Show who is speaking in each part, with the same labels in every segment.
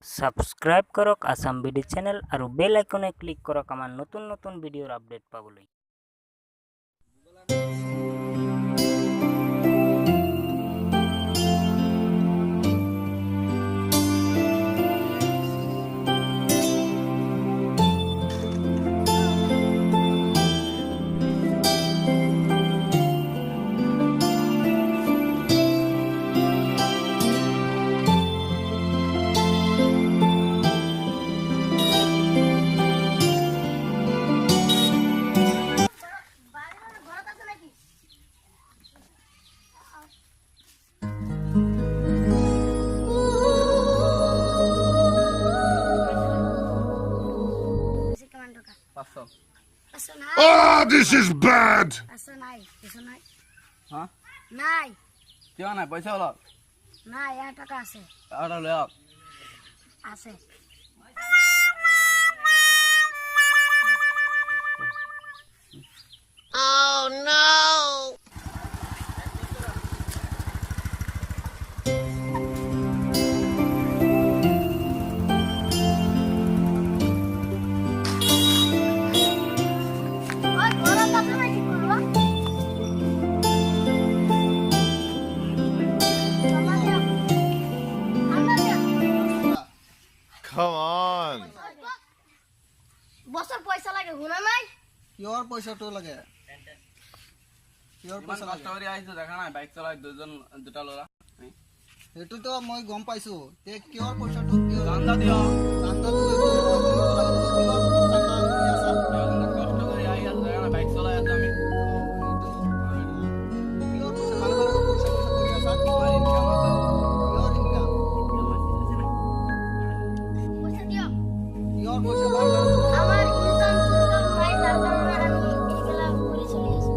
Speaker 1: Subscribe কৰক Assam bidi channel আৰু বেল আইকনে ক্লিক কৰক আমাৰ নতুন নতুন ভিডিঅ'ৰ আপডেট পাবলৈ।
Speaker 2: Oh, this is bad.
Speaker 3: Huh?
Speaker 4: Nai.
Speaker 3: Kyo nai paisa olak?
Speaker 4: Nai, ya taka ase.
Speaker 3: Ada leak.
Speaker 4: Ase.
Speaker 2: Oh no. Come on.
Speaker 4: Bosor paisa lage huna nai?
Speaker 5: Your paisa to lage. Your paisa lage.
Speaker 3: Story aise dekha na bike chalai dujon duta lora.
Speaker 5: Etu to moi gom paisu. Te your paisa to your
Speaker 3: Chanda dio.
Speaker 5: Chanda to
Speaker 3: Kosto kori ai ase dekha na bike chalai ase ami.
Speaker 5: your paisa bhalo paisa kori asa.
Speaker 3: Amar income ase.
Speaker 5: Your income.
Speaker 4: Paisa dio.
Speaker 5: Your paisa bhalo.
Speaker 4: Amar income nai tar karone ami egela kori choli asu.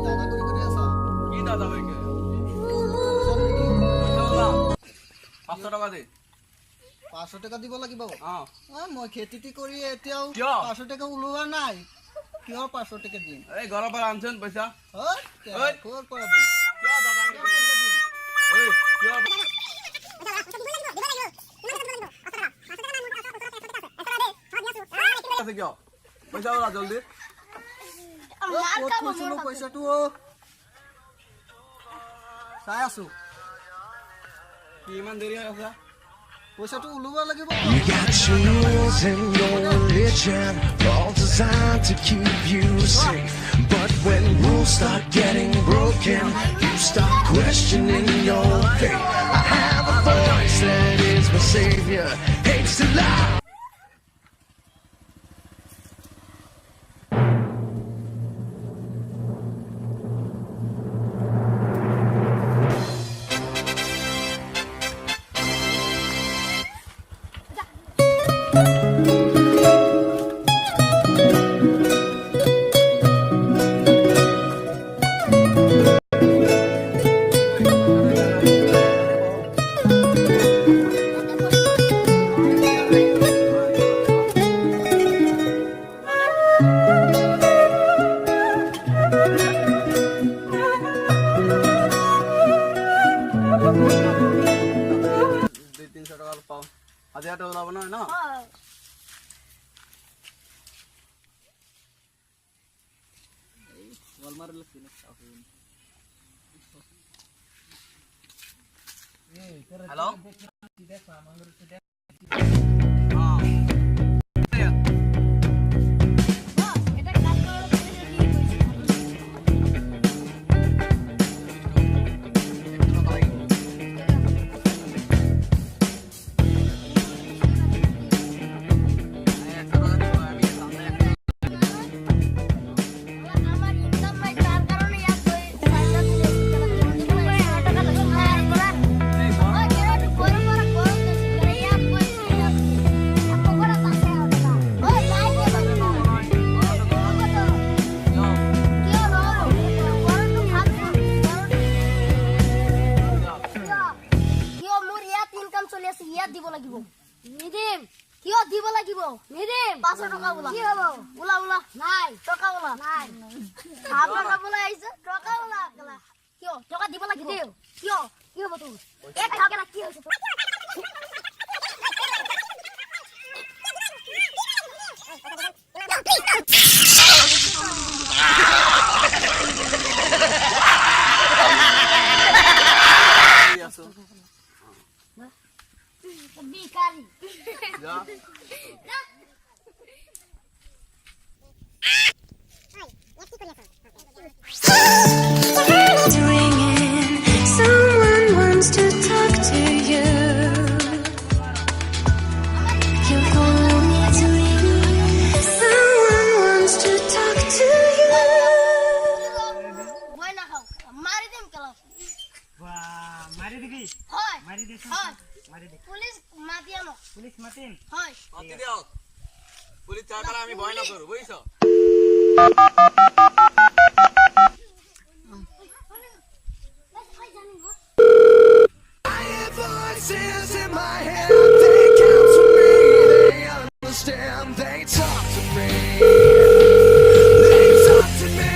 Speaker 5: Dada kori asa.
Speaker 3: Ki dada hoy ke?
Speaker 5: Sorry.
Speaker 3: 500 টাকা দে
Speaker 5: 500 টাকা দিব লাগিব
Speaker 3: হ্যাঁ
Speaker 5: মই খেতিটি কৰি এতিয়াও
Speaker 3: কিয়?
Speaker 5: 500 টাকা উলোৱা নাই কিয় 500 টাকা দিম
Speaker 3: এই ঘৰৰ পৰা আনছেন পইচা
Speaker 5: হয়
Speaker 3: ঐ।
Speaker 5: ক'ৰ পৰা দিম
Speaker 3: কিয় দাদা
Speaker 5: কিয় পইচা দিম
Speaker 3: এই কিয় আছে কিয় পইচা ওলা জলদি
Speaker 5: ক'ত কৈছিলো পইচাটো চাই আছো
Speaker 3: কি ইমান দেৰি হৈ আছে
Speaker 5: পইচাটো উলোৱা লাগিব
Speaker 2: You got your rules and your religion, all designed to keep you safe. But when rules start getting broken, you start questioning your faith. I have a voice that is my savior, hates to lie.
Speaker 3: আজি এটা ওলাব নহয় ন Walmart কিনে hello
Speaker 4: এটা কাজ করার পরে কি কইছে আমার ইনকাম নাই তার কারণে ইয়া কই ফায়দা দিলে টাকা লাগবে না ওই কেন তো বড় বড় বড় করে ইয়া কই আপকো বড় কাছে হবে ওই যাই কে বড় না কি হলো বড় তো ভাবছো কিয় মোর ইয়াত ইনকাম চলি আছে ইয়াত দিব লাগিব নিদিম কিয় দিব লাগিব নিদিম 500 টাকা ওলা কি হলো ওলা ওলা নাই টাকা ওলা নাই আপনা টাকা আইছে টাকা ওলা গলা কিয় টাকা দিব লাগিব কিয় কি হবো তুই এক টাকা কি হইছে Bhikhary.
Speaker 3: Yeah.
Speaker 2: Someone wants to talk to you. Your phone is ringing. Someone wants to talk to you.
Speaker 4: Boy na khao. Mari dem kala.
Speaker 1: মারি দিবি
Speaker 4: Hoy.
Speaker 1: মারি দিছ
Speaker 4: Hoy.
Speaker 1: মারি দে
Speaker 4: Police matiano.
Speaker 1: পুলিশ মাতিম
Speaker 4: Hoy.
Speaker 3: মাতি দিও পুলিশ চাকারা আমি ভয় না করব বুঝছো
Speaker 2: I hear voices in my head. They counsel me. They understand. They talk to me. They talk to me.